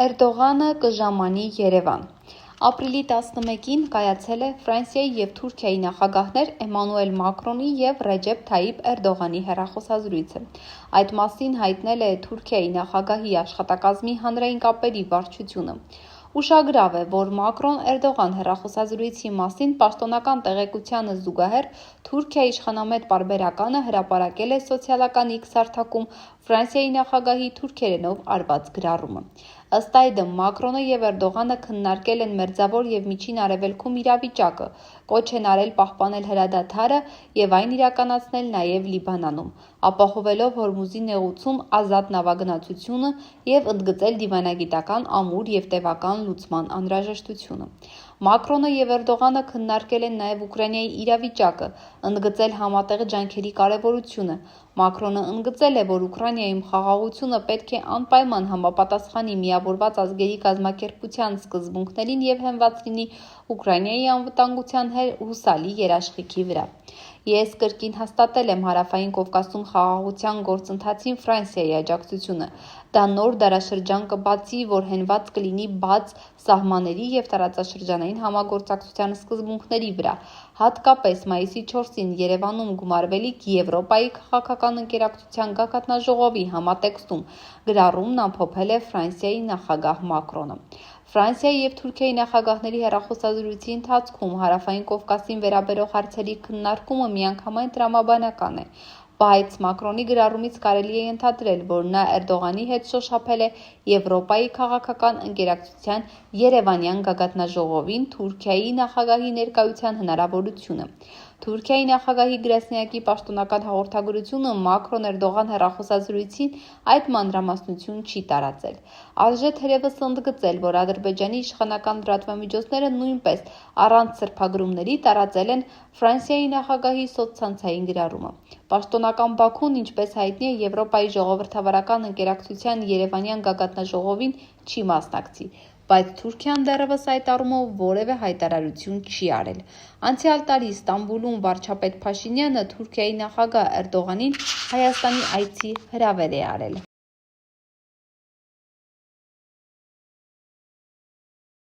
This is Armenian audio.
Էրդողանը կժամանի Երևան։ Ապրիլի 11-ին կայացել է Ֆրանսիայի և Թուրքիայի նախագահներ Էմանուել Մակրոնի և Ռեջեփ Թայիփ Էրդողանի հեռախոսազրույցը։ Այդ մասին հայտնել է Թուրքիայի նախագահի աշխատակազմի հանրային կապերի վարչությունը։ Ուշագրավ է, որ Մակրոն-Էրդողան հեռախոսազրույցի մասին պաշտոնական տեղեկությանը զուգահեռ Թուրքիայի իշխանամետ պարբերականը հրապարակել է սոցիալական X հարթակում Ֆրանսիայի նախագահի թուրքերենով արված գրառումը։ Ըստ այդմ, Մակրոնը և Էրդողանը քննարկել են Մերձավոր և Միջին Արևելքում իրավիճակը, կոչ են արել պահպանել հրադադարը և այն իրականացնել նաև Լիբանանում, ապահովելով Հորմուզի նեղուցում ազատ նավագնացությունը և ընդգծել դիվանագիտական ամուր և տևական լուծման անհրաժեշտությունը։ Մակրոնը և Էրդողանը քննարկել են նաև Ուկրաինայի իրավիճակը, ընդգծել համատեղ ջանքերի կարևորությունը։ Մակրոնը ընդգծել է, որ Ուկրաինայում խաղաղությունը պետք է անպայման համապատասխանի Միավորված ազգերի կազմակերպության սկզբունքներին և հենված լինի Ուկրաինայի անվտանգության հուսալի երաշխիքի վրա։ Ես կրկին հաստատել եմ Հարավային Կովկասում խաղաղության գործընթացին Ֆրանսիայի աջակցությունը։ Դա նոր դարաշրջան կբացի, որ հենված կլինի բաց սահմանների և տարածաշրջանային համագործակցության սկզբունքների վրա, հատկապես մայիսի 4-ին Երևանում գումարվելիք Եվրոպայի քաղաքական ընկերակցության գագաթնաժողովի համատեքստում, գրառումն ամփոփել է Ֆրանսիայի նախագահ Մակրոնը։ Ֆրանսիայի և Թուրքիայի նախագահների հեռախոսազրույցի ընթացքում Հարավային Կովկասին վերաբերող հարցերի քննարկումը միանգամայն տրամաբանական է, բայց Մակրոնի գրառումից կարելի է ենթադրել, որ նա Էրդողանի հետ շոշափել է Եվրոպայի քաղաքական ընկերակցության երևանյան գագաթնաժողովին Թուրքիայի նախագահի ներկայության հնարավորությունը։ Թուրքիայի նախագահի գրասենյակի պաշտոնական հաղորդագրությունը Մակրոն-Էրդողան հեռախոսազրույցին այդ մանրամասնություն չի տարածել։ Արժե թերևս ընդգծել, որ Ադրբեջանի իշխանական լրատվամիջոցները նույնպես առանց սրբագրումների տարածել են Ֆրանսիայի նախագահի սոցցանցային գրառումը։ Պաշտոնական Բաքուն, ինչպես հայտնի է, Եվրոպայի ժողովրդավարական ընկերակցության երևանյան գագաթնաժողովին չի մասնակցի, բայց Թուրքիան դեռևս այդ առումով որևէ հայտարարություն չի արել։ Անցյալ տարի Ստամբուլում վարչապետ Փաշինյանը Թուրքիայի նախագահ Էրդողանին Հայաստանի այցի հրավեր է արել։